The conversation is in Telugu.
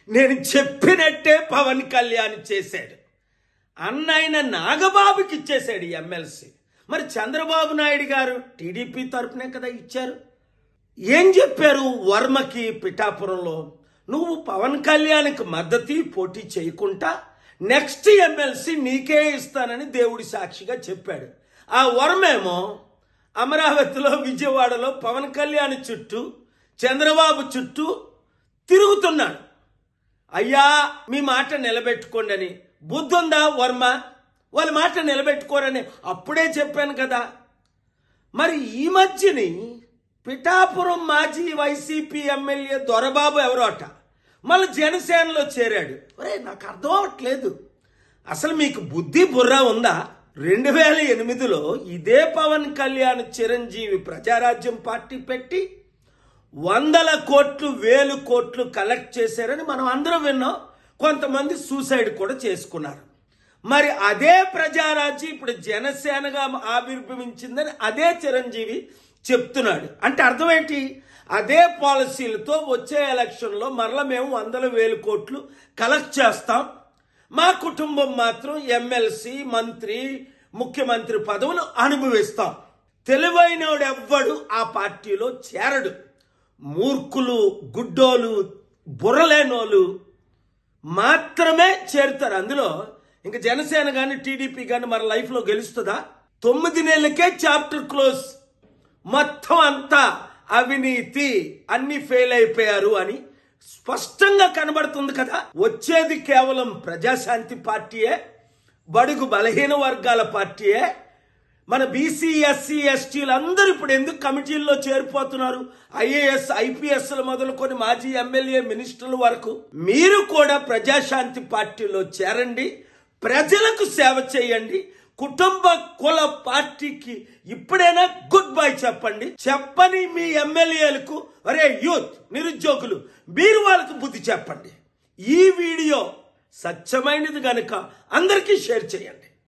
నేను చెప్పినట్టే పవన్ కళ్యాణ్ చేశాడు. అన్నైన నాగబాబుకి ఇచ్చేశాడు ఎమ్మెల్సీ. మరి చంద్రబాబు నాయుడు గారు టీడీపీ తరపునే కదా ఇచ్చారు. ఏం చెప్పారు వర్మకి పిఠాపురంలో? నువ్వు పవన్ కళ్యాణ్కి మద్దతు పోటీ చేయకుండా నెక్స్ట్ ఎమ్మెల్సీ నీకే ఇస్తానని దేవుడి సాక్షిగా చెప్పాడు. ఆ వర్మేమో అమరావతిలో, విజయవాడలో పవన్ కళ్యాణ్ చుట్టూ, చంద్రబాబు చుట్టూ తిరుగుతున్నాడు. అయ్యా మీ మాట నిలబెట్టుకోండి అని. బుద్ధుందా వర్మ? వాళ్ళ మాట నిలబెట్టుకోరని అప్పుడే చెప్పాను కదా. మరి ఈ మధ్యని పిఠాపురం మాజీ వైసీపీ ఎమ్మెల్యే దొరబాబు ఎవరో అట మళ్ళీ జనసేనలో చేరాడు. ఒరే నాకు అర్థం అవ్వట్లేదు, అసలు మీకు బుద్ధి బుర్ర ఉందా? 2008లో ఇదే పవన్ కళ్యాణ్ చిరంజీవి ప్రజారాజ్యం పార్టీ పెట్టి 100 కోట్లు 1000 కోట్లు కలెక్ట్ చేశారని మనం అందరం విన్నాం. కొంతమంది సూసైడ్ కూడా చేసుకున్నారు. మరి అదే ప్రజారాజ్యం ఇప్పుడు జనసేనగా ఆవిర్భవించిందని అదే చిరంజీవి చెప్తున్నాడు. అంటే అర్థం ఏంటి? అదే పాలసీలతో వచ్చే ఎలక్షన్లో మరలా మేము 100,000 కోట్లు కలెక్ట్ చేస్తాం, మా కుటుంబం మాత్రం ఎమ్మెల్సీ, మంత్రి, ముఖ్యమంత్రి పదవులు అనుభవిస్తాం. తెలివైనోడు ఎవ్వడు ఆ పార్టీలో చేరడు. మూర్ఖులు, గుడ్డోలు, బుర్రలేనోళ్ళు మాత్రమే చేరుతారు అందులో. ఇంకా జనసేన కానీ టీడీపీ కానీ మన లైఫ్లో గెలుస్తుందా? 9 నెలలకే చాప్టర్ క్లోజ్. మొత్తం అంతా అవినీతి, అన్ని ఫెయిల్ అయిపోయారు అని స్పష్టంగా కనబడుతుంది కదా. వచ్చేది కేవలం ప్రజాశాంతి పార్టీయే, బడుగు బలహీన వర్గాల పార్టీయే. మన బీసీ, ఎస్సీ, ఎస్టీలు అందరూ ఇప్పుడు ఎందుకు కమిటీల్లో చేరిపోతున్నారు? ఐఏఎస్, ఐపీఎస్లు మొదలుకొని మాజీ ఎమ్మెల్యే, మినిస్టర్ల వరకు. మీరు కూడా ప్రజాశాంతి పార్టీలో చేరండి, ప్రజలకు సేవ చేయండి. కుటుంబ కుల పార్టీకి ఇప్పుడైనా గుడ్ బై చెప్పండి. చెప్పని మీ ఎమ్మెల్యేలకు, అరే యూత్, నిరుద్యోగులు, మీరు వాళ్ళకు బుద్ధి చెప్పండి. ఈ వీడియో సత్యమైనది గనుక అందరికీ షేర్ చేయండి.